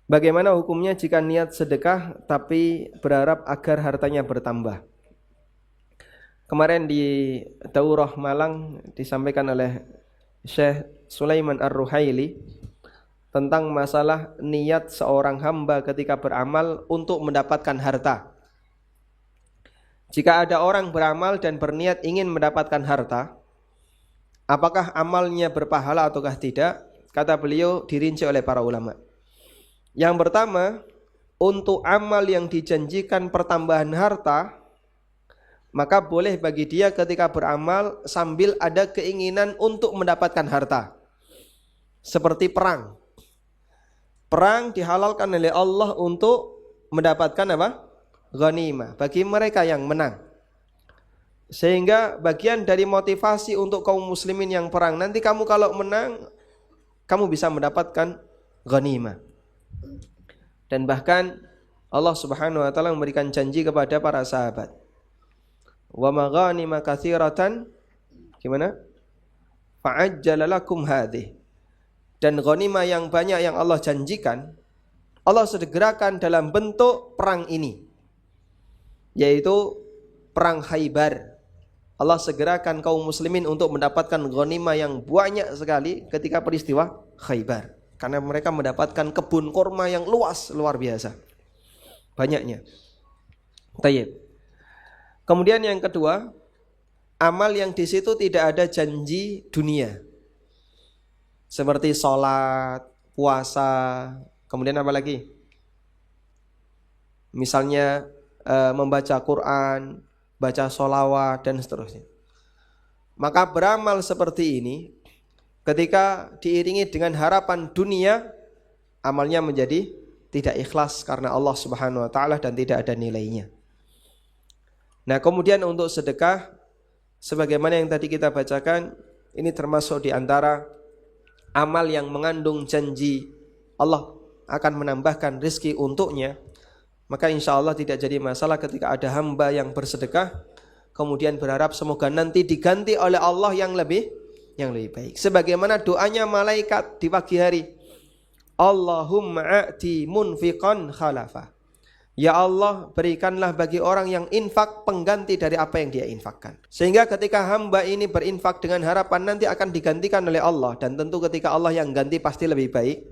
Bagaimana hukumnya jika niat sedekah tapi berharap agar hartanya bertambah? Kemarin di Daurah Malang disampaikan oleh Syekh Sulaiman Ar-Ruhaili tentang masalah niat seorang hamba ketika beramal untuk mendapatkan harta. Jika ada orang beramal dan berniat ingin mendapatkan harta, apakah amalnya berpahala ataukah tidak? Kata beliau dirinci oleh para ulama. Yang pertama, untuk amal yang dijanjikan pertambahan harta, maka boleh bagi dia ketika beramal sambil ada keinginan untuk mendapatkan harta. Seperti perang. Perang dihalalkan oleh Allah untuk mendapatkan apa? Ghanimah bagi mereka yang menang. Sehingga bagian dari motivasi untuk kaum muslimin yang perang, nanti kamu kalau menang, kamu bisa mendapatkan ghanimah. Dan bahkan Allah Subhanahu wa taala memberikan janji kepada para sahabat. Wa maghanima katsiratan gimana? Fa'ajjala lakum hadhihi. Dan ghanimah yang banyak yang Allah janjikan, Allah segerakan dalam bentuk perang ini, yaitu perang Khaybar. Allah segerakan kaum muslimin untuk mendapatkan ghanimah yang banyak sekali ketika peristiwa Khaybar. Karena mereka mendapatkan kebun kurma yang luas, luar biasa banyaknya. Tayyib. Kemudian yang kedua, amal yang di situ tidak ada janji dunia. Seperti sholat, puasa, kemudian apa lagi? Misalnya membaca Quran, baca sholawat dan seterusnya. Maka beramal seperti ini ketika diiringi dengan harapan dunia, amalnya menjadi tidak ikhlas karena Allah Subhanahu wa taala dan tidak ada nilainya. Nah, kemudian untuk sedekah sebagaimana yang tadi kita bacakan, ini termasuk di antara amal yang mengandung janji Allah akan menambahkan rezeki untuknya. Maka insya Allah tidak jadi masalah ketika ada hamba yang bersedekah kemudian berharap semoga nanti diganti oleh Allah yang lebih baik. Sebagaimana doanya malaikat di pagi hari, Allahumma a'ti munfiqan khalafa. Ya Allah, berikanlah bagi orang yang infak pengganti dari apa yang dia infakkan. Sehingga ketika hamba ini berinfak dengan harapan nanti akan digantikan oleh Allah, dan tentu ketika Allah yang ganti pasti lebih baik,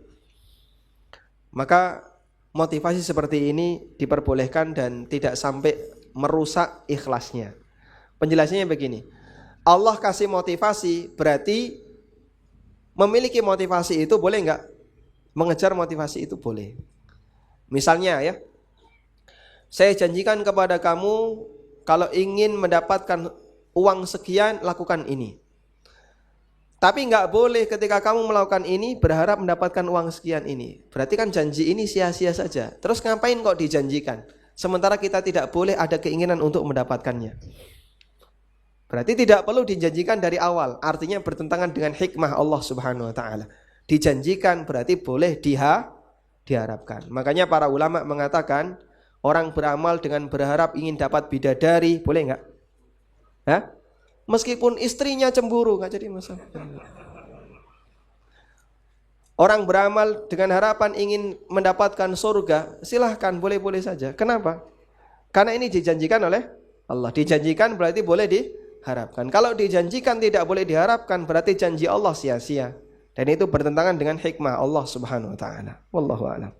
maka motivasi seperti ini diperbolehkan dan tidak sampai merusak ikhlasnya. Penjelasannya begini, Allah kasih motivasi berarti memiliki motivasi itu boleh enggak? Mengejar motivasi itu boleh. Misalnya ya, saya janjikan kepada kamu kalau ingin mendapatkan uang sekian lakukan ini. Tapi enggak boleh ketika kamu melakukan ini berharap mendapatkan uang sekian ini. Berarti kan janji ini sia-sia saja. Terus ngapain kok dijanjikan? Sementara kita tidak boleh ada keinginan untuk mendapatkannya. Berarti tidak perlu dijanjikan dari awal. Artinya bertentangan dengan hikmah Allah Subhanahu wa taala. Dijanjikan berarti boleh diharapkan. Makanya para ulama mengatakan orang beramal dengan berharap ingin dapat bidadari, boleh enggak? Hah? Meskipun istrinya cemburu, enggak jadi masalah. Orang beramal dengan harapan ingin mendapatkan surga, silahkan, boleh-boleh saja. Kenapa? Karena ini dijanjikan oleh Allah. Dijanjikan berarti boleh diharapkan. Kalau dijanjikan tidak boleh diharapkan, berarti janji Allah sia-sia. Dan itu bertentangan dengan hikmah Allah Subhanahu wa taala. Wallahu a'lam.